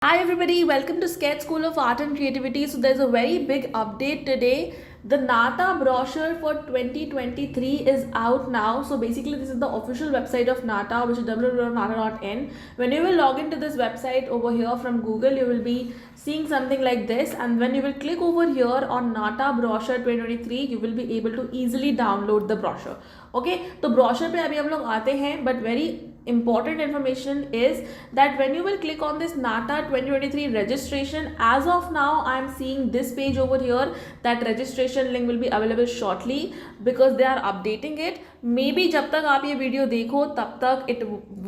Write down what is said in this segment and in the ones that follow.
Hi everybody, welcome to Sketch School of Art and Creativity. So there's a very big update today. The NATA brochure for 2023 is out now. So basically this is the official website of NATA, which is www.nata.in. When you will log into this website over here from Google, you will be seeing something like this, and when you will click over here on NATA brochure 2023, you will be able to easily download the brochure. Okay, तो brochure पे अभी हम लोग आते हैं, but very important information is that when you will click on this NATA 2023 registration, as of now I am seeing this page over here that registration link will be available shortly because they are updating it. Maybe जब तक आप ये video देखो तब तक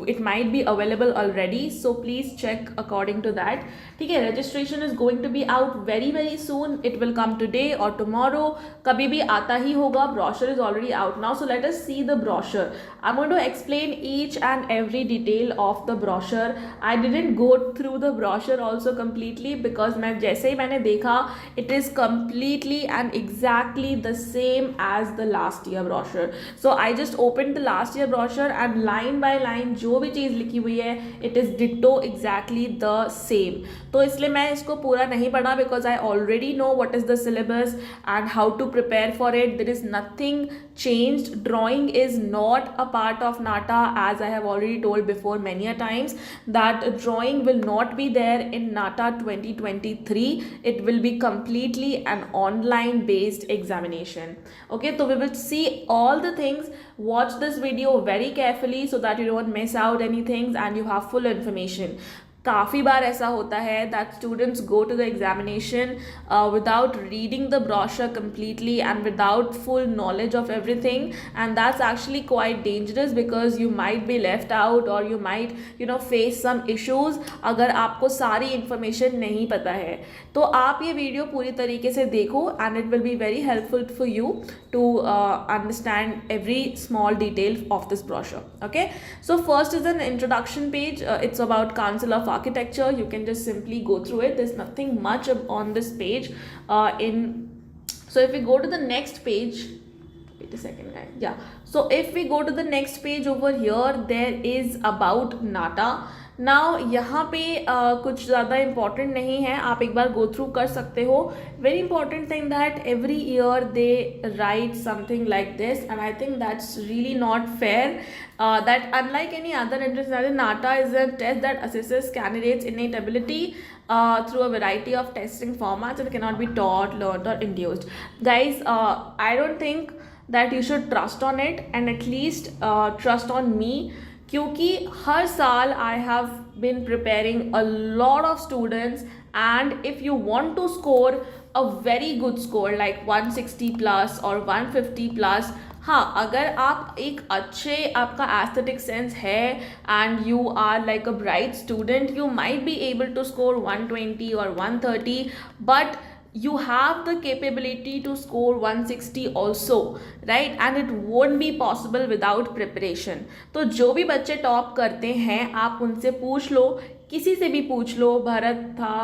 it might be available already, so please check according to that. ठीक है, registration is going to be out very soon. It will come today or tomorrow, कभी भी आता ही होगा. Brochure is already out now, so let us see the brochure. I'm going to explain each and every detail of the brochure. I didn't go through the brochure also completely because मैं जैसे ही मैंने देखा, it is completely and exactly the same as the last year brochure. So I just opened the last year brochure and line by line जो भी चीज़ लिखी हुई है, it is ditto exactly the same. तो इसलिए मैं इसको पूरा नहीं पढ़ा because I already know what is the syllabus and how to prepare for it. There is nothing changed. Drawing is not a part of NATA, as I have already told before many a times that drawing will not be there in NATA 2023. It will be completely an online based examination. Okay, so we will see all the things. Watch this video very carefully so that you don't miss out anything and you have full information. काफ़ी बार ऐसा होता है that students go to the examination without reading the brochure completely and without full knowledge of everything, and that's actually quite dangerous because you might be left out or you might face some issues अगर आपको सारी information नहीं पता है. तो आप ये video पूरी तरीके से देखो and it will be very helpful for you to understand every small detail of this brochure. Okay, so first is an introduction page. It's about Council of Architecture. You can just simply go through it. There's nothing much on this page. So if we go to the next page, wait a second guys. Yeah, so if we go to the next page over here, there is about NATA. Now यहाँ पे कुछ ज़्यादा important नहीं है, आप एक बार go through कर सकते हो. Very important thing that every year they right something like this and I think that's really not fair. That unlike any other entrance, NATA is a test that assesses candidates' innate ability through a variety of testing formats and cannot be taught, learned or induced. Guys, I don't think that you should trust on it, and at least trust on me, क्योंकि हर साल I have been preparing a lot of students and if you want to score a very good score like 160 plus और 150 plus, हाँ अगर आप एक अच्छे आपका एस्थेटिक सेंस है and you are like a bright student, you might be able to score 120 और 130, but you have the capability to score 160 also, right? And it won't be possible without preparation. तो जो भी बच्चे top करते हैं आप उनसे पूछ लो, किसी से भी पूछ लो, भरत था,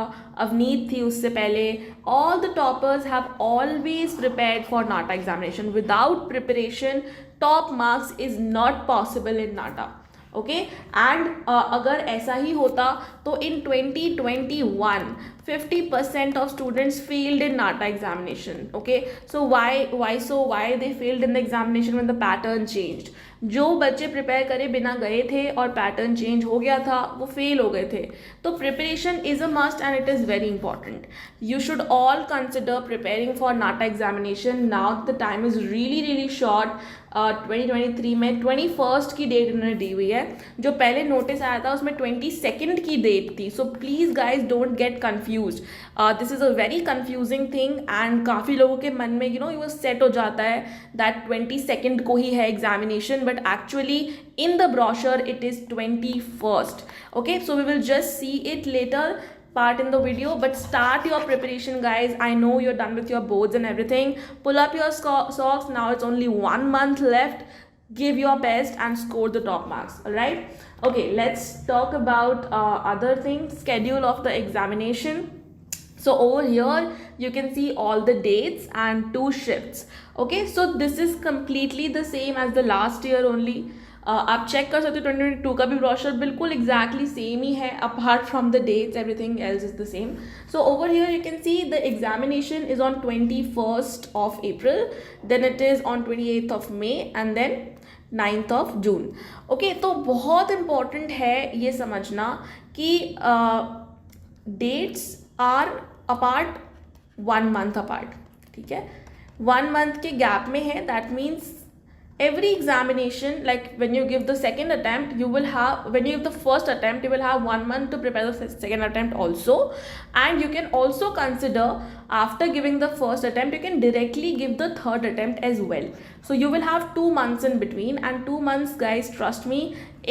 अवनीत थी उससे पहले, all the toppers have always prepared for NATA examination. Without preparation top marks is not possible in NATA. Okay and अगर ऐसा ही होता तो इन 2021 50% of students failed in NATA examination. Okay, so why they failed in the examination when the pattern changed? जो बच्चे prepare करे बिना गए थे और पैटर्न चेंज हो गया था वो फेल हो गए थे. तो preparation is a must and it is very important. You should all consider preparing for NATA examination. Now the time is really short. 2023 में 21st की डेट इन्होंने दी हुई है. जो पहले नोटिस आया था उसमें 22nd की डेट थी. So please guys don't get confuse. This is a very confusing thing and काफ़ी लोगों के मन में ये सेट हो जाता है दैट 22nd को ही है examination, but actually in the brochure it is 21st. Okay, so we will just see it later part in the video, but start your preparation guys. I know you're done with your boards and everything. Pull up your socks. Now it's only 1 month left. Give your best and score the top marks. All right, okay, let's talk about other things. Schedule of the examination. So over here you can see all the dates and 2 shifts. Okay, so this is completely the same as the last year only. आप check कर सकते हो 2022 का भी brochure बिल्कुल exactly same ही है, apart from the dates everything else is the same. So over here you can see the examination is on 21st of April, then it is on 28th of May and then 9th of June. Okay, तो बहुत important है ये समझना कि dates are apart 1 month apart. ठीक है, 1 month के gap में है. That means every examination, like when you give the second attempt, you will have, when you give the first attempt, you will have 1 month to prepare the second attempt also. And you can also consider, after giving the first attempt, you can directly give the third attempt as well. So you will have 2 months in between, and 2 months, guys, trust me,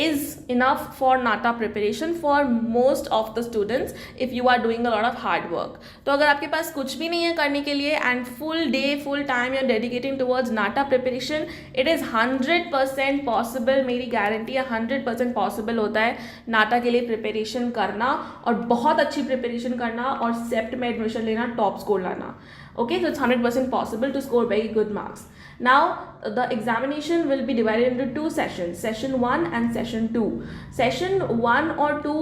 is enough for NATA preparation for most of the students if you are doing a lot of hard work. तो अगर आपके पास कुछ भी नहीं है करने के लिए and full day, full time you are dedicating towards NATA preparation, it is 100% possible. मेरी गारंटी है 100% possible होता है NATA के लिए प्रिपरेशन करना, और बहुत अच्छी प्रिपरेशन करना, और सेप्ट में एडमिशन लेना, टॉप स्कोर लाना. Okay, so it's 100% possible to score very good marks. Now the examination will be divided into 2 sessions, session 1 and session 2. Session 1 और 2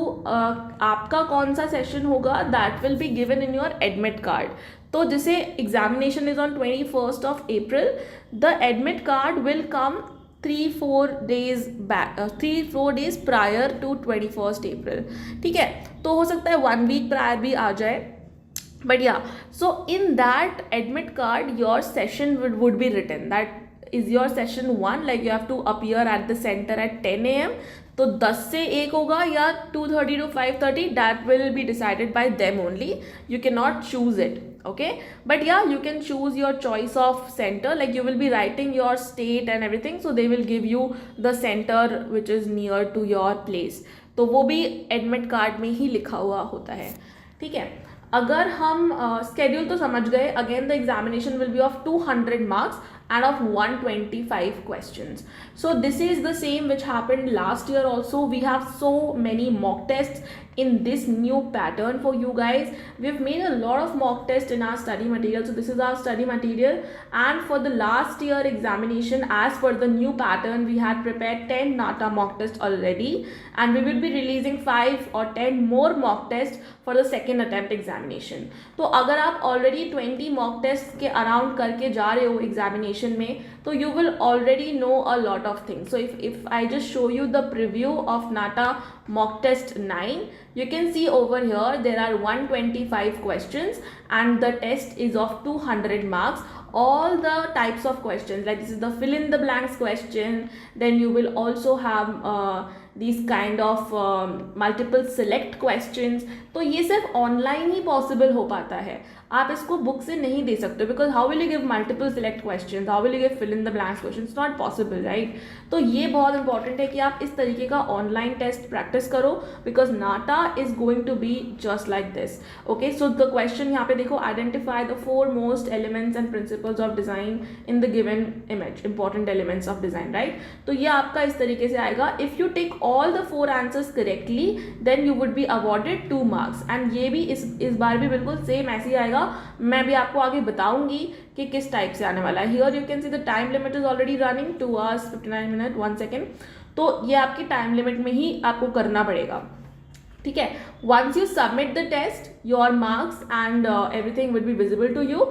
आपका कौन सा सेशन होगा, that will be given in your admit card. तो जैसे examination is on 21st of April, the admit card will come 3-4 days back, 3-4 days prior to 21st April. ठीक है, तो हो सकता है 1 week prior भी आ जाए. But yeah, so in that admit card, your session would be written. That is your session 1, like you have to appear at the center at 10 AM. तो 10 से 1 होगा या 2:30 to 5:30, that will be decided by them only. You cannot choose it, okay? But yeah, you can choose your choice of center, like you will be writing your state and everything, so they will give you the center which is near to your place. तो वो भी admit card में ही लिखा हुआ होता है. ठीक है, अगर हम schedule तो समझ गए. Again, the examination will be of 200 marks and of 125 questions. So this is the same which happened last year also. We have so many mock tests in this new pattern for you guys. We've made a lot of mock tests in our study material. So this is our study material, and for the last year examination, as per the new pattern, we had prepared 10 NATA mock tests already, and we will be releasing 5 or 10 more mock tests for the second attempt examination. तो अगर आप already 20 mock tests के around करके जा रहे हो examination में, तो you will already know a lot of things. So if I just show you the preview of NATA mock test 9, you can see over here there are 125 questions and the test is of 200 marks. All the types of questions, like this is the fill in the blanks question, then you will also have these kind of multiple select questions. तो ये सिर्फ online ही possible हो पाता है, आप इसको book से नहीं दे सकते, because how will you give multiple select question, how will you give fill in the blanks question, it's not possible, right. तो ये बहुत इंपॉर्टेंट है कि आप इस तरीके का ऑनलाइन टेस्ट प्रैक्टिस करो, because NATA is going to be just like this. Okay, so the question यहाँ पे देखो, identify the 4 most elements and principles of design in the given image, important elements of design, right. तो ये आपका इस तरीके से आएगा. If you take all the 4 answers correctly, then you would be awarded 2 marks. And ये भी इस बार भी बिल्कुल सेम ऐसे ही आएगा. मैं भी आपको आगे बताऊंगी कि किस टाइप से आने वाला है. Here you can see the time limit is already running 2 hours 59 minutes 1 second. तो ये आपकी टाइम लिमिट में ही आपको करना पड़ेगा. ठीक है, once you submit the test, your marks and everything will be visible to you.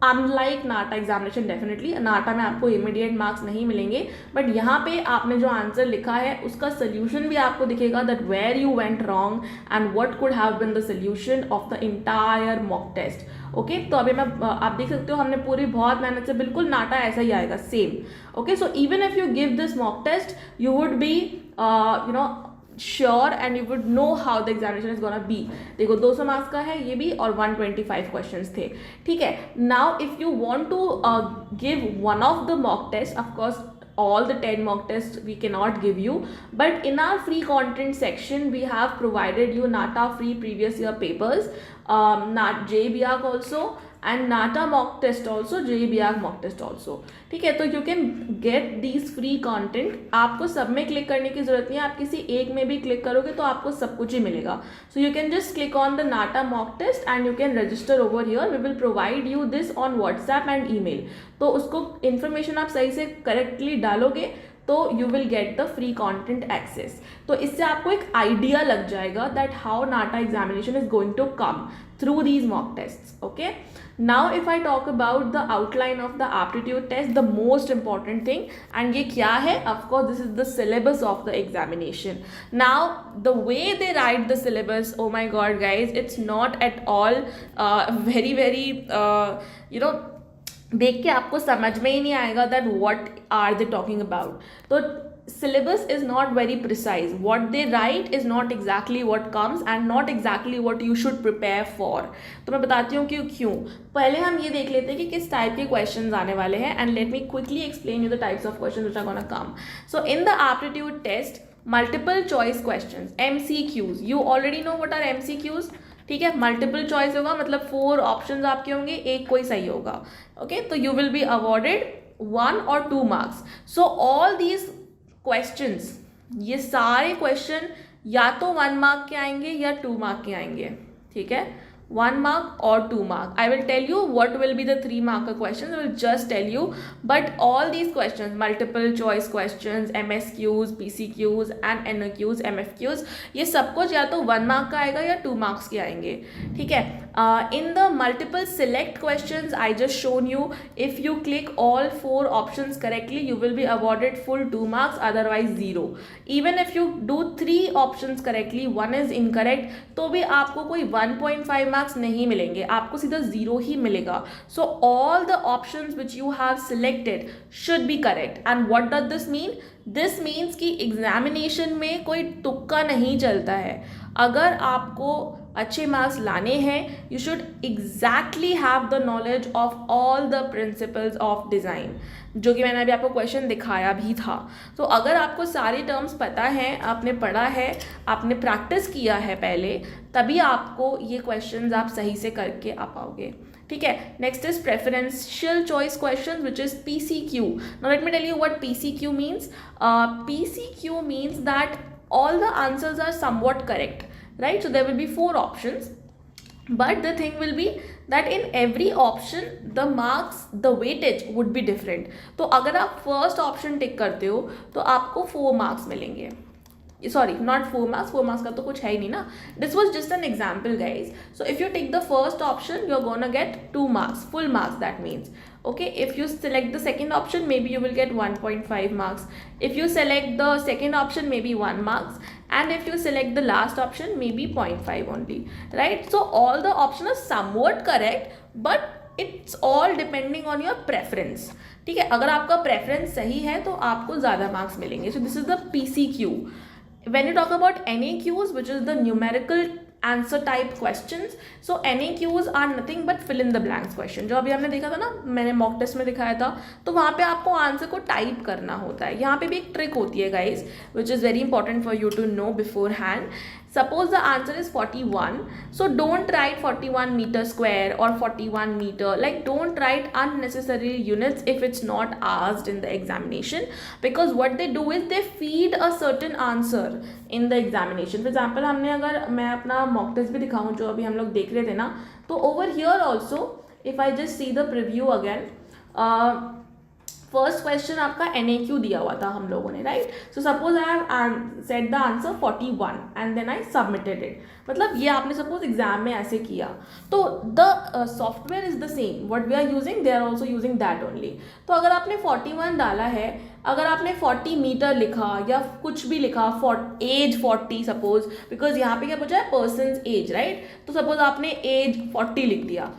Unlike NATA examination, definitely NATA में आपको इमीडिएट मार्क्स नहीं मिलेंगे, बट यहाँ पे आपने जो आंसर लिखा है उसका सोल्यूशन भी आपको दिखेगा, that where you went wrong and what could have been the solution of the entire mock test. Okay, तो अभी मैं आप देख सकते हो हमने पूरी बहुत मेहनत से, बिल्कुल नाटा ऐसा ही आएगा same. Okay, so even if you give this mock test, you would be you know sure and you would know how the examination is gonna be. देखो 200 मार्क्स का है ये भी, और 125 क्वेश्चंस थे. ठीक है, now if you want to give one of the mock test, of course all the 10 mock tests we cannot give you, but in our free content section we have provided you NATA free previous year papers, JBIAC also, and NATA mock test also, JBIAC mock test also. ठीक है, तो you can get these free content. आपको सब में click करने की जरूरत नहीं है, आप किसी एक में भी क्लिक करोगे तो आपको सब कुछ ही मिलेगा. So you can just click on the NATA mock test and you can register over here. We will provide you this on WhatsApp and email. तो उसको इन्फॉर्मेशन आप सही से करेक्टली डालोगे तो you will get the free content access. तो इससे आपको एक आइडिया लग जाएगा that how NATA examination is going to come through these mock tests. Okay, now if I talk about the outline of the aptitude test, the most important thing, and ye kya hai, of course this is the syllabus of the examination. Now the way they write the syllabus, oh my god guys, it's not at all very you know, देख के आपको समझ में ही नहीं आएगा that what are they talking about. तो syllabus is not very precise. What they write is not exactly what comes and not exactly what you should prepare for. तो मैं बताती हूँ क्यों. पहले हम ये देख लेते हैं कि किस टाइप के क्वेश्चंस आने वाले हैं, and let me quickly explain you the types of questions which are gonna come. So in the aptitude test, multiple choice questions, MCQs. You already know what are MCQs. ठीक है, multiple choice होगा मतलब 4 options आपके होंगे, एक कोई सही होगा. ओके, तो you will be awarded 1 or 2 marks. So all these questions, ये सारे क्वेश्चन या तो 1 मार्क के आएंगे या 2 मार्क के आएंगे. ठीक है, 1 mark or 2 mark. I will tell you what will be the 3 marker questions. I will just tell you. But all these questions, multiple choice questions, MSQs, PCQs and NOQs, MFQs, ये सब कुछ या तो 1 mark का आएगा या 2 marks के आएंगे. ठीक है. In the multiple select questions, I just shown you, if you click all 4 options correctly, you will be awarded full 2 marks, otherwise 0. Even if you do 3 options correctly, 1 is incorrect, तो भी आपको कोई 1.5 marks नहीं मिलेंगे, आपको सीधा 0 ही मिलेगा. So all the options which you have selected should be correct. And what does this mean? This means कि एग्जामिनेशन में कोई तुक्का नहीं चलता है. अगर आपको अच्छे मार्क्स लाने हैं, you should exactly have the knowledge of all the principles of design, जो कि मैंने अभी आपको क्वेश्चन दिखाया भी था. तो अगर आपको सारे टर्म्स पता हैं, आपने पढ़ा है, आपने प्रैक्टिस किया है पहले, तभी आपको ये क्वेश्चंस आप सही से करके आ पाओगे. ठीक है. Next is preferential choice question which is PCQ. Now let me tell you what PCQ means. PCQ means that all the answers are somewhat correct, right? So there will be 4 options, but the thing will be that in every option the marks, the weightage would be different. तो अगर आप first option टिक करते हो तो आपको 4 marks मिलेंगे. Sorry, not 4 marks. 4 marks का तो कुछ है ही नहीं ना. This was just an example, guys. So if you take the first option, you're gonna get 2 marks, full marks. That means, okay. If you select the second option, maybe you will get 1.5 marks. If you select the second option, maybe 1 marks. And if you select the last option, maybe 0.5 only, right? So all the options are somewhat correct, but it's all depending on your preference. ठीक है, अगर आपका preference सही है तो आपको ज़्यादा marks मिलेंगे. So this is the PCQ. When you talk about NAQs, which is the numerical answer type questions, so NAQs are nothing but fill in the blanks question. जो अभी हमने देखा था ना, मैंने मॉक टेस्ट में दिखाया था, तो वहाँ पे आपको आंसर को टाइप करना होता है. यहाँ पे भी एक ट्रिक होती है guys, which is very important for you to know beforehand. Suppose the answer is 41, so don't write 41 meter square or 41 meter. Like, don't write unnecessary units if it's not asked in the examination, because what they do is they feed a certain answer in the examination. For example, हमने अगर मैं अपना mock test भी दिखाऊँ जो अभी हम लोग देख रहे थे ना, तो over here also if I just see the preview again, first question आपका NAQ दिया हुआ था हम लोगों ने, right. So suppose I have set the answer 41 and then I submitted it. मतलब ये आपने सपोज एग्जाम में ऐसे किया, तो the software is the same what we are using, they are also using that only. तो अगर आपने 41 डाला है, अगर आपने 40 मीटर लिखा या कुछ भी लिखा, एज 40 सपोज, बिकॉज यहाँ पे क्या पूछा है, पर्सनस एज, राइट. तो सपोज आपने एज 40 लिख दिया,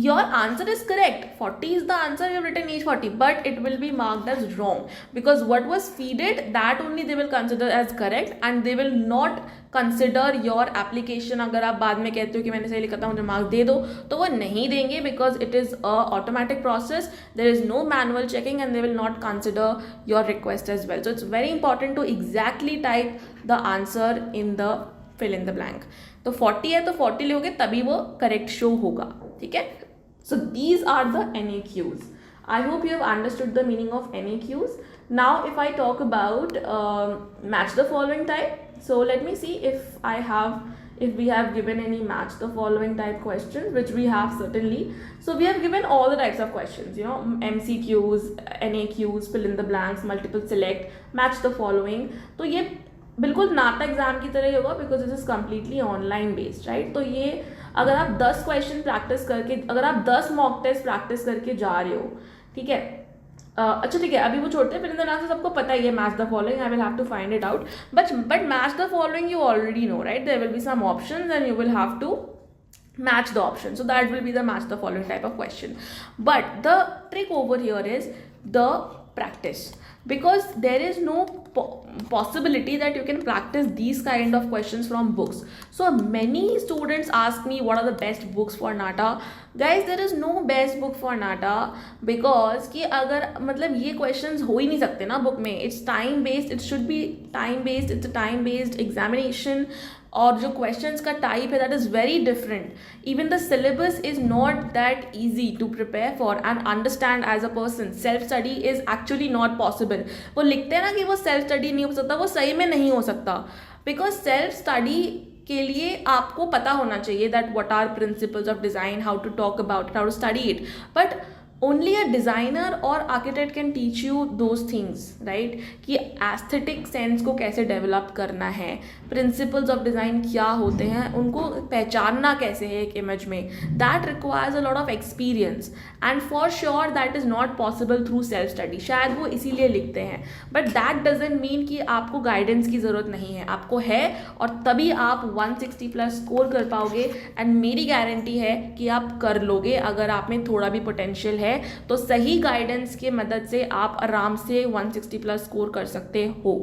your answer is correct, 40 is the answer, you have written age 40, but it will be marked as wrong, because what was feeded, that only they will consider as correct and they will not consider your application. अगर आप बाद में कहते हो कि मैंने सही लिखा था, मुझे मार्क्स दे दो, तो वो नहीं देंगे, because it is a automatic process, there is no manual checking and they will not consider your request as well. So it's very important to exactly type the answer in the fill in the blank. तो 40 है तो 40 लोगे तभी वो correct show होगा. ठीक है. So these are the NAQs. I hope you have understood the meaning of NAQs. Now if I talk about match the following type, so let me see if I have if we have given any match the following type questions, which we have certainly. So we have given all the types of questions, you know, MCQs, NAQs, fill in the blanks, multiple select, match the following. तो ये बिल्कुल नाटा exam की तरह ही होगा, because this is completely online based, right. तो ये अगर आप 10 क्वेश्चन प्रैक्टिस करके, अगर आप 10 मॉक टेस्ट प्रैक्टिस करके जा रहे हो, ठीक है. अच्छा ठीक है, अभी वो छोड़ते हैं. फिर इन द सबको पता ही है match the following, I will have to find it out. But match the following you already know, right. There will be some options and you will have to match the option. So that will be the match the following type of question. But the trick over here is the practice, because there is no possibility that you can practice these kind of questions from books. So many students ask me what are the best books for NATA. Guys, there is no best book for NATA, because कि अगर मतलब ये questions हो ही नहीं सकते ना book में. It's time based, it should be time based, it's a time based examination. और जो क्वेश्चंस का टाइप है that is very different. Even the syllabus is not that easy to prepare for and understand as a person. Self study is actually not possible. वो लिखते हैं ना कि वो सेल्फ स्टडी नहीं हो सकता, वो सही में नहीं हो सकता, बिकॉज सेल्फ स्टडी के लिए आपको पता होना चाहिए that what are principles of design, how to talk about it, how to study it. But only a designer or architect can teach you those things, right. कि aesthetic sense को कैसे develop करना है, principles of design क्या होते हैं, उनको पहचानना कैसे है एक image में. that requires a lot of experience and for sure that is not possible through self study. शायद वो इसीलिए लिखते हैं, but that doesn't mean कि आपको guidance की ज़रूरत नहीं है. आपको है, और तभी आप 160 प्लस स्कोर कर पाओगे. एंड मेरी गारंटी है कि आप कर लोगे अगर आप में थोड़ा भी पोटेंशियल है. तो सही गाइडेंस के मदद से आप आराम से 160 प्लस स्कोर कर सकते हो,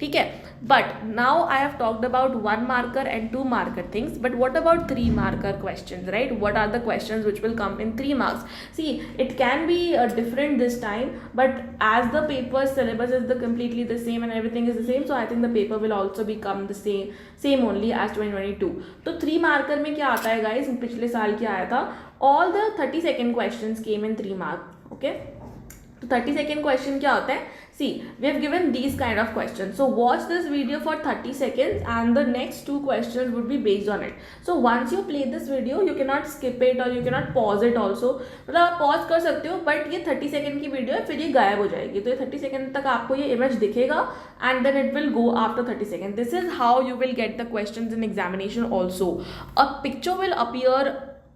ठीक है. But now I have talked about 1 marker and 2 marker things, but what about 3 marker questions, right. What are the questions which will come in 3 marks. See it can be different this time, but as the paper syllabus is the completely the same and everything is the same, so I think the paper will also become the same only as 2022. तो 3 marker में क्या आता है guys, पिछले साल क्या आया था, all the 30-second questions came in 3 mark. okay, तो 30-second question क्या होता है. See, we have given these kind of questions, so watch this video for 30 seconds and the next 2 questions would be based on it. So once you play this video, you cannot skip it or you cannot pause it also. मतलब आप pause कर सकते हो, but ये 30 second की video है, फिर ये गायब हो जाएगी. तो ये 30 second तक आपको ये image दिखेगा and then it will go after 30 seconds. This is how you will get the questions in examination also. A picture will appear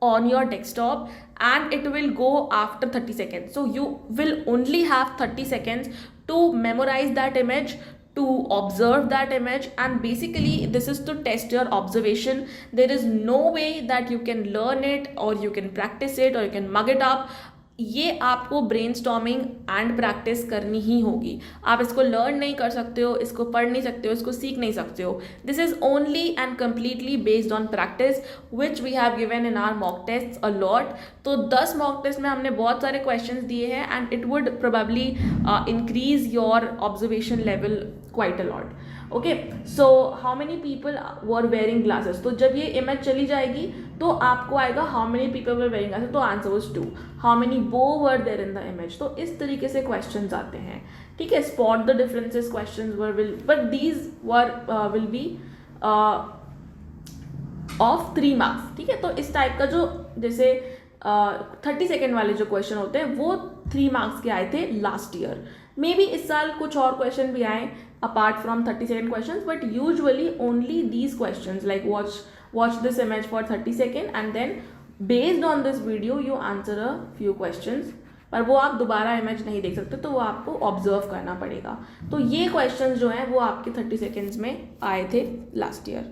on your desktop and it will go after 30 seconds. So you will only have 30 seconds to memorize that image, to observe that image, and basically this is to test your observation. There is no way that you can learn it or you can practice it or you can mug it up. ये आपको brainstorming and practice करनी ही होगी. आप इसको learn नहीं कर सकते हो, इसको पढ़ नहीं सकते हो, इसको सीख नहीं सकते हो. This is only and completely based on practice which we have given in our mock test a lot. तो 10 मॉक टेस्ट में हमने बहुत सारे क्वेश्चंस दिए हैं and it would probably increase your observation level quite a lot. Okay, so how many people were wearing glasses. तो जब ये इमेज चली जाएगी तो आपको आएगा how many people were wearing glasses. तो answer was 2. How many bow were there in the image. तो इस तरीके से क्वेश्चंस आते हैं, ठीक है. Spot the differences questions were will, but these were will B of 3 marks, ठीक है. तो इस टाइप का जो जैसे 30 सेकेंड वाले जो क्वेश्चन होते हैं वो 3 मार्क्स के आए थे लास्ट ईयर. मे बी इस साल कुछ और क्वेश्चन भी आए apart from 30 second questions, but usually only these questions like watch this image for 30 second and then based on this video you answer a few questions. पर वो आप दोबारा इमेज नहीं देख सकते, तो वो आपको ऑब्जर्व करना पड़ेगा. तो ये क्वेश्चंस जो हैं वो आपके 30 सेकेंड्स में आए थे last year.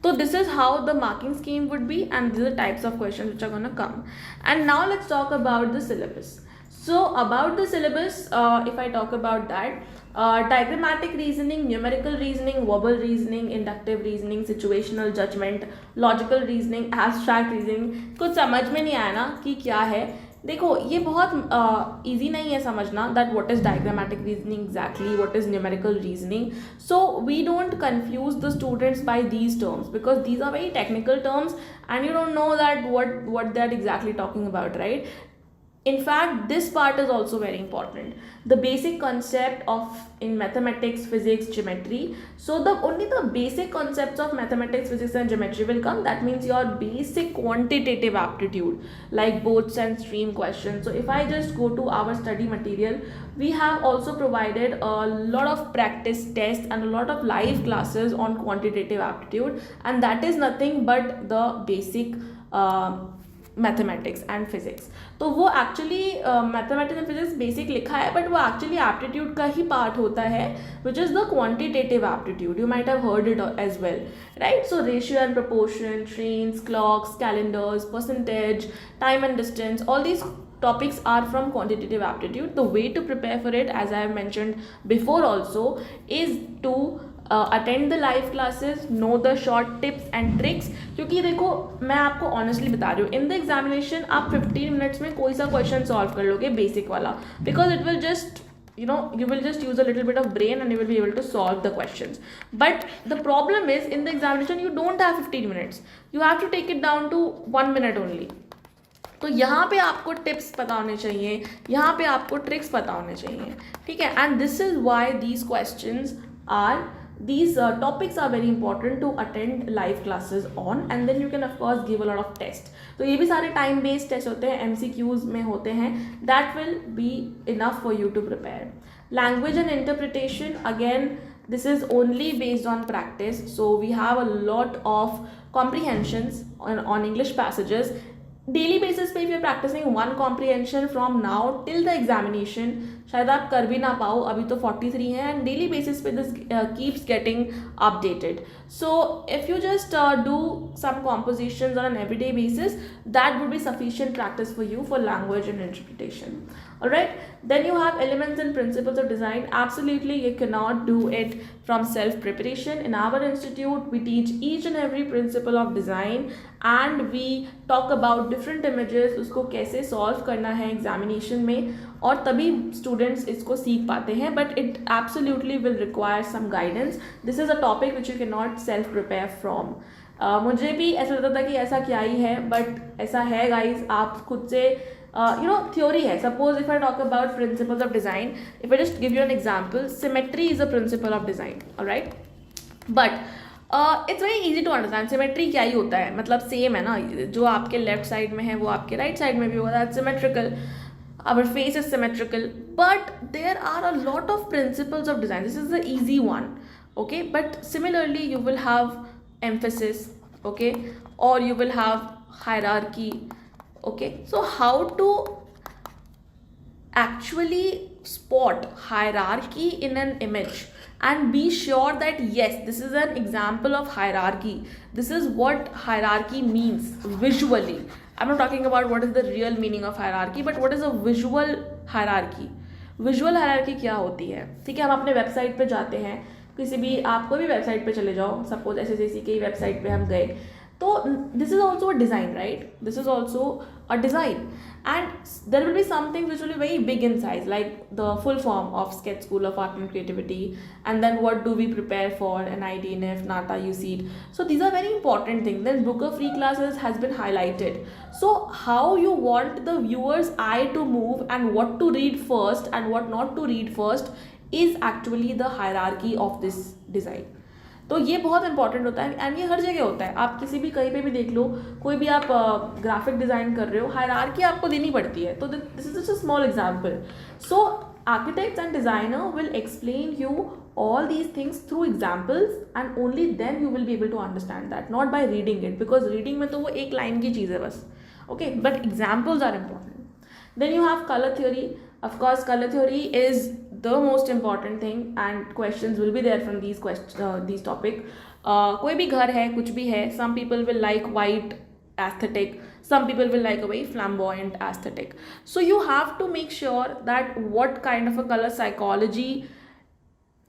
So this is how the marking scheme would be and these are types of questions which are going to come. And now let's talk about the syllabus. So about the syllabus, if I talk about that, diagrammatic reasoning, numerical reasoning, verbal reasoning, inductive reasoning, situational judgment, logical reasoning, abstract reasoning. कुछ समझ में नहीं आया ना कि क्या है. देखो ये बहुत ईजी नहीं है समझना that what is diagrammatic reasoning exactly, what is numerical reasoning. So we don't confuse the students by these terms because these are very technical terms and you don't know that what they are exactly talking about, right? In fact, this part is also very important. The basic concept of in mathematics, physics, geometry. So the only the basic concepts of mathematics, physics, and geometry will come. That means your basic quantitative aptitude, like boards and stream questions. So if I just go to our study material, we have also provided a lot of practice tests and a lot of live classes on quantitative aptitude, and that is nothing but the basic mathematics and physics. तो वो actually mathematics and physics basic लिखा है, but वो actually aptitude का ही part होता है, which is the quantitative aptitude. You might have heard it as well, right? So ratio and proportion, trains, clocks, calendars, percentage, time and distance, all these topics are from quantitative aptitude. The way to prepare for it, as I have mentioned before also, is to attend the live classes, know the short tips and tricks. क्योंकि देखो मैं आपको honestly बता रही हूँ, in the examination आप 15 minutes में कोई सा क्वेश्चन सॉल्व कर लोगे बेसिक वाला, because it will just you will just use a little bit of brain and you will be able to solve the questions. But the problem is, in the examination you don't have 15 minutes, you have to take it down to 1 minute only. तो यहाँ पे आपको tips पता होने चाहिए, यहाँ पे आपको ट्रिक्स पता होने चाहिए, ठीक है? And this is why these questions are these topics are very important to attend live classes on, and then you can of course give a lot of test. तो ये भी सारे time based test होते हैं, MCQs में होते हैं. That will be enough for you to prepare. Language and interpretation, again this is only based on practice, so we have a lot of comprehensions on English passages. Daily basis पे if you're practicing one comprehension from now till the examination, शायद आप कर भी ना पाओ, अभी तो 43 हैं, एंड डेली बेसिस पे this keeps getting updated. So if you just do some compositions on an everyday basis, that would be sufficient practice for you for language and interpretation. Alright, then you have elements and principles of design. Absolutely, you cannot do it from self preparation. In our institute we teach each and every principle of design, and we talk about different images, उसको कैसे solve करना है examination में, और तभी students इसको सीख पाते हैं. But it absolutely will require some guidance. This is a topic which you cannot self prepare from. मुझे भी ऐसा लगता था कि ऐसा क्या ही है, बट ऐसा है गाइज. आप खुद से theory है. Suppose if I talk about principles of design, if I just give you an example, symmetry is a principle of design, alright? But it's very easy to understand. Symmetry क्या ही होता है, मतलब same है ना, जो आपके left side में है वो आपके राइट साइड में भी होगा. That's symmetrical. Our face is symmetrical, but there are a lot of principles of design. This is the easy one, okay? But similarly you will have emphasis, okay, or you will have hierarchy, okay? So how to actually spot hierarchy in an image and be sure that yes, this is an example of hierarchy, this is what hierarchy means visually. I'm not talking about what is the real meaning of hierarchy, but what is a visual hierarchy. Visual hierarchy क्या होती है, ठीक है? हम अपने website पे जाते हैं, किसी भी आप कोई भी वेबसाइट पे चले जाओ, सपोज SSC की वेबसाइट पे हम गए, तो this is also a design, right? This is also a design, and there will be something which will be very big in size, like the full form of sketch school of art and creativity, and then what do we prepare for NIT, NIF, NATA, UCEED. So these are very important things. Then Booker free classes has been highlighted. So how you want the viewer's eye to move and what to read first and what not to read first is actually the hierarchy of this design. तो ये बहुत important होता है, and ये हर जगह होता है. आप किसी भी कहीं पे भी देख लो, कोई भी आप ग्राफिक डिज़ाइन कर रहे हो, हायरार्की आपको देनी पड़ती है. तो this is just a small example. So architects and designer will explain you all these things through examples, and only then you will be able to understand that, not by reading it, because reading में तो वो एक line की चीज़ है बस, okay? But examples are important. Then you have color theory. Of course, color theory is the most important thing, and questions will be there from these topic. कोई भी घर है, कुछ भी है, some people will like white aesthetic, some people will like a very flamboyant aesthetic. So you have to make sure that what kind of a color psychology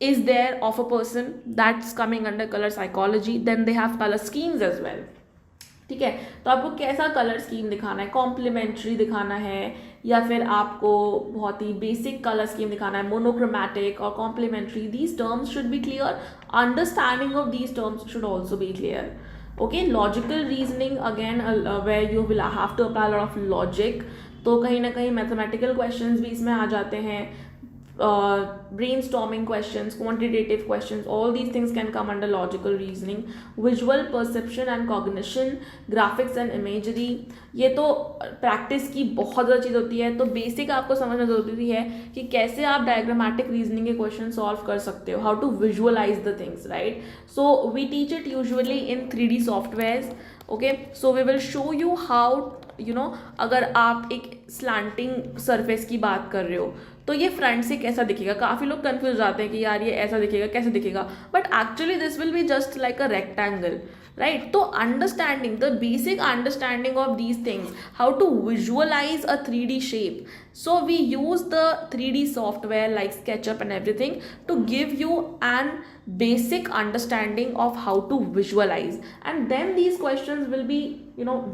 is there of a person that's coming under color psychology. Then they have color schemes as well, ठीक है? तो आपको कैसा colour scheme दिखाना है, complementary दिखाना है, या फिर आपको बहुत ही बेसिक कलर स्कीम दिखाना है, मोनोक्रोमैटिक और complementary. These terms should be clear, understanding of these terms should also be clear. Okay, logical reasoning, again where you will have to apply a lot of logic. तो कहीं ना कहीं mathematical questions भी इसमें आ जाते हैं, brainstorming questions, quantitative questions, all these things can come under logical reasoning, visual perception and cognition, graphics and imagery. ये तो प्रैक्टिस की बहुत ज़्यादा चीज़ होती है, तो बेसिक आपको समझना ज़रूरी है कि कैसे आप डायग्रामेटिक रीजनिंग के क्वेश्चन सॉल्व कर सकते हो, how to visualise the things, right. So we teach it usually in 3D softwares. Okay, so we will show you how अगर आप एक स्लैंटिंग सरफेस की बात कर रहे हो तो ये फ्रंट से कैसा दिखेगा. काफ़ी लोग कंफ्यूज हो जाते हैं कि यार ये ऐसा दिखेगा, कैसे दिखेगा, but actually this will be just like a rectangle, right. तो understanding the basic understanding of these things, how to visualize a 3D shape, so we use the 3D software like SketchUp and everything to give you an basic understanding of how to visualize, and then these questions will be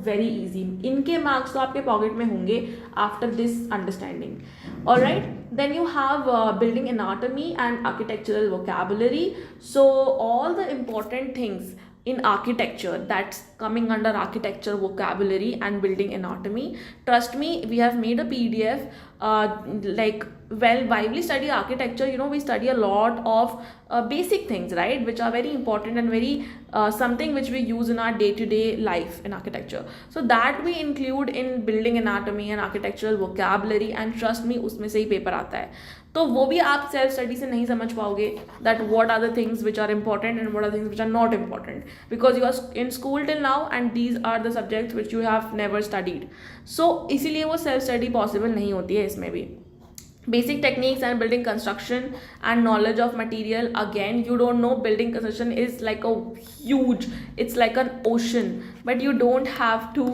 very easy. इनके marks तो आपके pocket में होंगे after this understanding. Alright, then you have building anatomy and architectural vocabulary. So all the important things in architecture that's coming under architecture vocabulary and building anatomy, trust me, we have made a PDF. While we study architecture, we study a lot of basic things, right, which are very important and very something which we use in our day-to-day life in architecture. So that we include in building anatomy and architectural vocabulary, and trust me, उसमें से ही paper आता है. तो वो भी आप self study से नहीं समझ पाओगे that what are the things which are important and what are things which are not important, because you are in school till now and these are the subjects which you have never studied. So इसीलिए वो self study possible नहीं होती है इसमें भी. Basic techniques and building construction and knowledge of material, again you don't know, building construction is like a huge, it's like an ocean, but you don't have to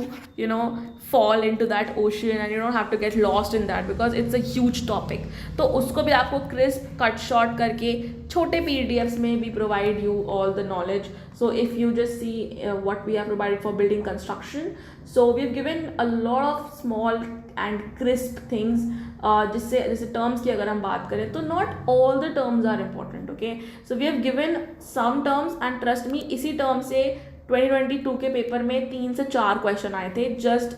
fall into that ocean and you don't have to get lost in that because it's a huge topic. तो उसको भी आपको crisp cut short करके छोटे PDFs में भी provide you all the knowledge. So if you just see what we have provided for building construction, so we've given a lot of small and crisp things. जिससे जैसे terms की अगर हम बात करें तो not all the terms are important. Okay, so we have given some terms and trust me, इसी term से 2022 के पेपर में 3 से 4 क्वेश्चन आए थे, just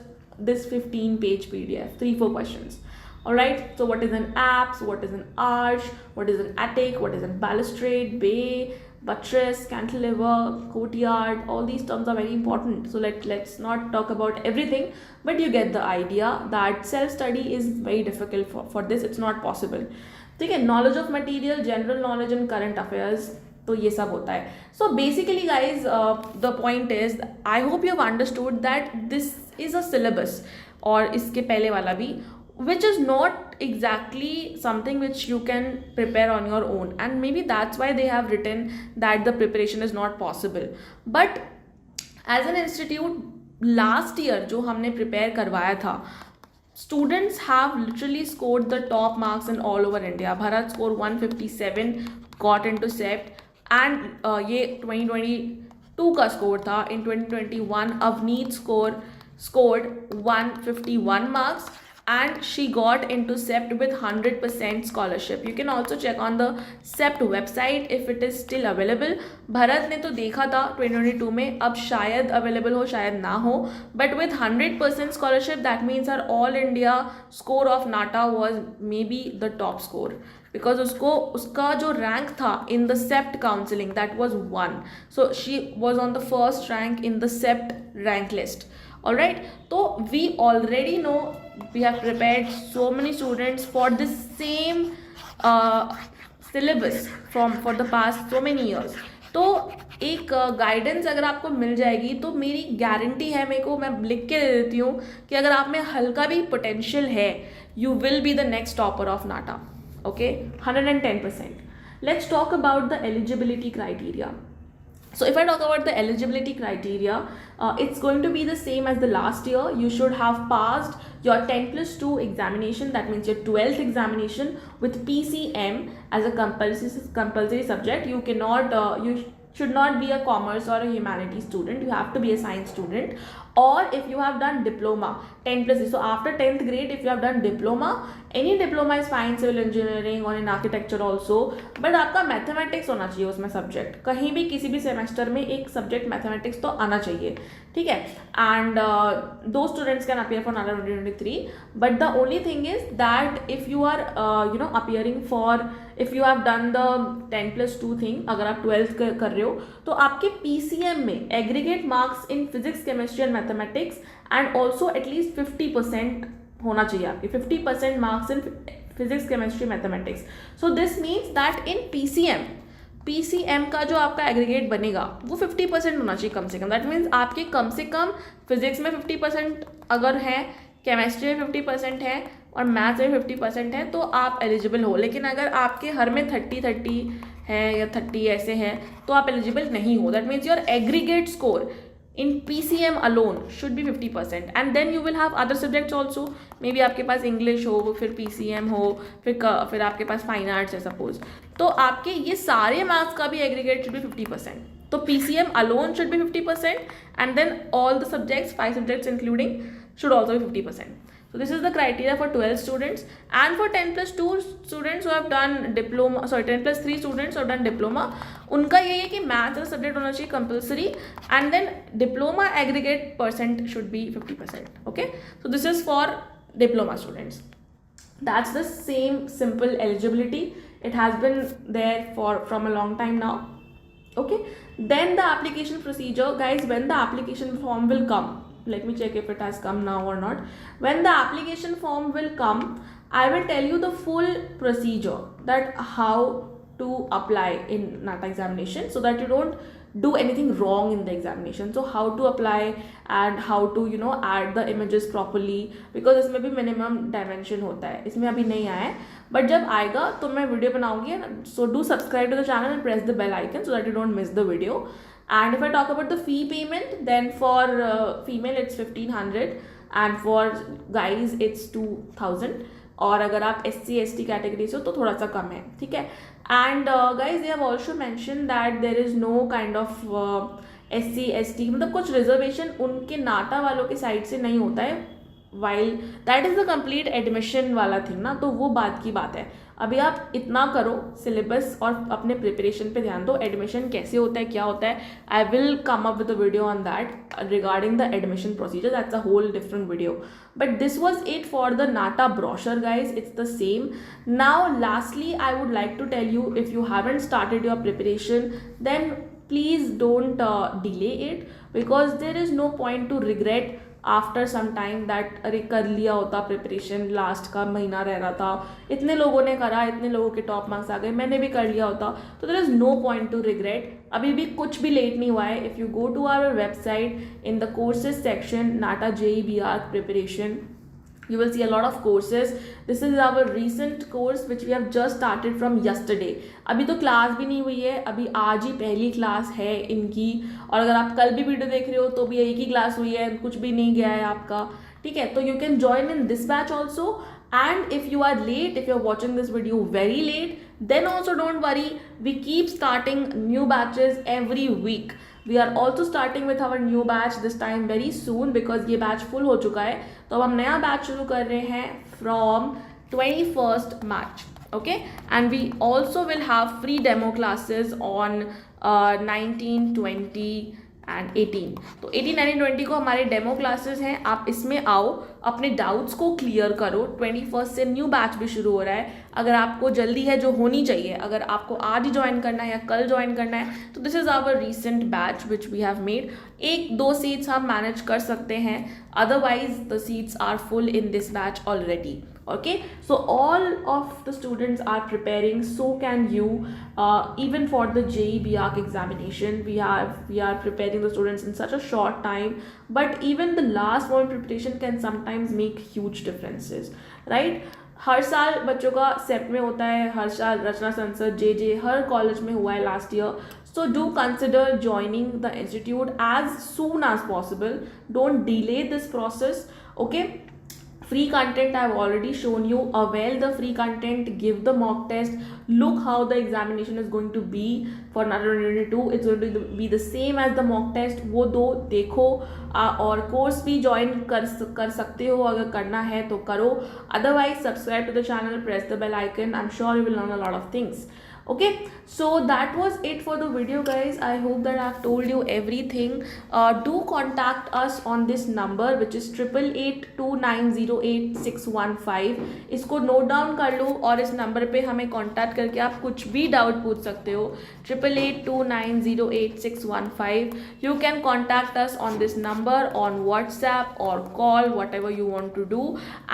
this 15 page PDF, 3-4 questions. Alright, so what is an apse, what is an arch, what is an attic, what is a balustrade, bay, buttress, cantilever, courtyard, all these terms are very important. So let's not talk about everything, but you get the idea that self-study is very difficult for this, it's not possible. ठीक है, knowledge of material, general knowledge and current affairs, तो ये सब होता है. So basically guys, the point is, I hope you have understood that this is a syllabus, और इसके पहले वाला भी, which is not exactly something which you can prepare on your own, and maybe that's why they have written that the preparation is not possible. But as an institute last year जो हमने prepare करवाया था, students have literally scored the top marks in all over India. Bharat scored 157, got into CEPT, and ये 2022 का score था. In 2021 Avneet scored 151 marks and she got into CEPT with 100% scholarship. You can also check on the CEPT website if it is still available. Bharat ने तो देखा था 2022 में, अब शायद available हो शायद ना हो, but with 100% scholarship that means her all India score of NATA was maybe the top score, because उसका जो rank था in the CEPT counseling that was 1, so she was on the first rank in the CEPT rank list. Alright, so we already know, we have prepared so many students for the same syllabus for the past so many years. तो एक guidance अगर आपको मिल जाएगी तो मेरी guarantee है, मेरे को, मैं लिख के दे देती हूँ कि अगर आप में हल्का भी पोटेंशियल है, you will be the next topper of NATA. Okay, 110%. Let's talk about the eligibility criteria. So if I talk about the eligibility criteria, it's going to be the same as the last year. You should have passed your 10+2 examination, that means your 12th examination with PCM as a compulsory subject. You cannot, you should not be a commerce or a humanities student, you have to be a science student. or if you have done diploma 10 plus, so after 10th grade if you have done diploma, any diploma is fine, civil engineering or in architecture also, but आपका mathematics होना चाहिए उसमें subject, कहीं भी किसी भी semester में एक सब्जेक्ट मैथमेटिक्स तो आना चाहिए, ठीक है. एंड दो students can appear for NATA 2023, but the only thing is that if you are appearing for, if you have done the 10+2 thing, अगर आप 12th कर रहे हो तो आपके PCM में aggregate marks in physics, chemistry and mathematics and also at least 50% होना चाहिए आपके, 50% marks in physics, chemistry, mathematics. So this means that in PCM का जो आपका एग्रीगेट बनेगा वो 50% होना चाहिए कम से कम. दैट मीन्स आपके कम से कम फिजिक्स में 50% अगर है, केमिस्ट्री में 50% है और मैथ्स में 50% है तो आप एलिजिबल हो. लेकिन अगर आपके हर में 30 है या 30 ऐसे है तो आप एलिजिबल नहीं हो. That means your aggregate score in PCM alone should be 50%, and then you will have other subjects also. May be आपके पास इंग्लिश हो, फिर PCM हो, फिर आपके पास फाइन आर्ट्स है सपोज, तो आपके ये सारे मार्क्स का भी एग्रीगेट शुड बी 50%. तो PCM alone should be 50%, and then all the subjects, 5 subjects including, should also be 50%. So this is the criteria for 12 students, and for 10+2 students who have done diploma, 10+3 students who have done diploma, उनका ये है कि maths का subject होना चाहिए compulsory, and then diploma aggregate percent should be 50%. Okay, so this is for diploma students. That's the same simple eligibility. It has been there from a long time now. Okay, then the application procedure, guys. When the application form will come, let me check if it has come now or not. When the application form will come, I will tell you the full procedure, that how to apply in NATA examination, so that you don't do anything wrong in the examination. So how to apply and how to add the images properly, because इसमें भी minimum dimension होता है, इसमें अभी नहीं आया है, but जब आएगा तो मैं वीडियो बनाऊंगी. So do subscribe to the channel and press the bell icon so that you don't miss the video. And if I talk about the fee payment, then for female it's 1500 and for guys it's 2000, और अगर आप SC/ST category से हो तो थोड़ा सा कम है, ठीक है. And guys they have also mention that there is know kind of SC/ST, मतलब कुछ रिजर्वेशन उनके नाटा वालों के साइड से नहीं होता है, while that is the complete admission वाला थिंग ना, तो वो बात की बात है. अभी आप इतना करो सिलेबस और अपने प्रिपरेशन पे ध्यान दो. एडमिशन कैसे होता है, क्या होता है, I will come up with a video on that regarding the admission procedure. That's a whole different video. But this was it for the NATA brochure, guys. It's the same. Now lastly, I would like to tell you, if you haven't started your preparation, then please don't delay it, because there is no point to regret after some time that अरे कर लिया होता preparation, last का महीना रह रहा था, इतने लोगों ने करा, इतने लोगों के टॉप मार्क्स आ गए, मैंने भी कर लिया होता. तो there is no point to regret. अभी भी कुछ भी लेट नहीं हुआ है. If you go to our website in the courses section, NATA JEE BR preparation, you will see a lot of courses. This is our recent course which we have just started from yesterday. अभी तो class भी नहीं हुई है, अभी आज ही पहली class है इनकी, और अगर आप कल भी वीडियो देख रहे हो तो भी एक ही क्लास हुई है, कुछ भी नहीं गया है आपका, ठीक है. तो you can join in this batch also. And if you are late, if you're watching this video very late, then also don't worry. We keep starting new batches every week. We are also starting with our new batch this time very soon, because ये batch full हो चुका है. तो अब हम नया batch शुरू कर रहे हैं from 21st March. Okay, and we also will have free demo classes on 19, 20 and 18. तो 18, 19, 20 को हमारे डेमो क्लासेस हैं. आप इसमें आओ, अपने डाउट्स को क्लियर करो. 21st से न्यू बैच भी शुरू हो रहा है. अगर आपको जल्दी है, जो होनी चाहिए, अगर आपको आज ही ज्वाइन करना है या कल ज्वाइन करना है, तो this is our recent batch which we have made. 1-2 seats हम मैनेज कर सकते हैं, otherwise the seats are full in this batch already. Okay, so all of the students are preparing, so can you. Even for the JEE BARC examination, we are preparing the students in such a short time, but even the last moment preparation can sometimes make huge differences, right? हर साल बच्चों का set में होता है, हर साल रचना संसद JJ हर college में हुआ है last year. So do consider joining the institute as soon as possible. Don't delay this process. Okay, Free content I've already shown you. Avail the free content, give the mock test, look how the examination is going to be for NATA 2022. It's going to be the same as the mock test. वो दो देखो और course भी join कर सकते हो, अगर करना है तो करो. Otherwise subscribe to the channel, press the bell icon. I am sure you will learn a lot of things. Okay, so that was it for the video, guys. I hope that I've told you everything. Do contact us on this number, which is 8882908615. इसको note down कर लो और इस number पे हमें contact करके आप कुछ भी डाउट पूछ सकते हो. 8882908615. You can contact us on this number on WhatsApp or call, whatever you want to do,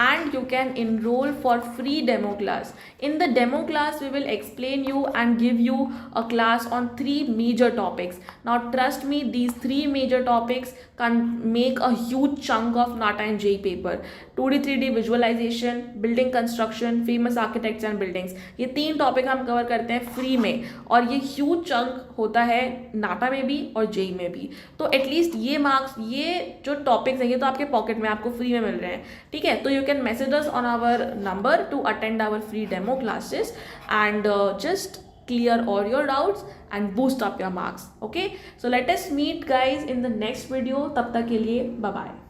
and you can enroll for free demo class. In the demo class, we will explain you and give you a class on 3 major topics. Now trust me, these 3 major topics can make a huge chunk of NATA and JEE paper. 2D 3D visualization, building construction, famous architects and buildings. ये 3 topic हम cover करते हैं free में और ये huge chunk होता है नाटा में भी और जेई में भी. तो एटलीस्ट ये मार्क्स, ये जो टॉपिक्स हैं ये तो आपके पॉकेट में आपको फ्री में मिल रहे हैं. ठीक है, तो you can message us on our number to attend our free demo classes and just clear all your doubts and boost up your marks. Okay, so let us meet guys in the next video. तब तक के लिए bye bye.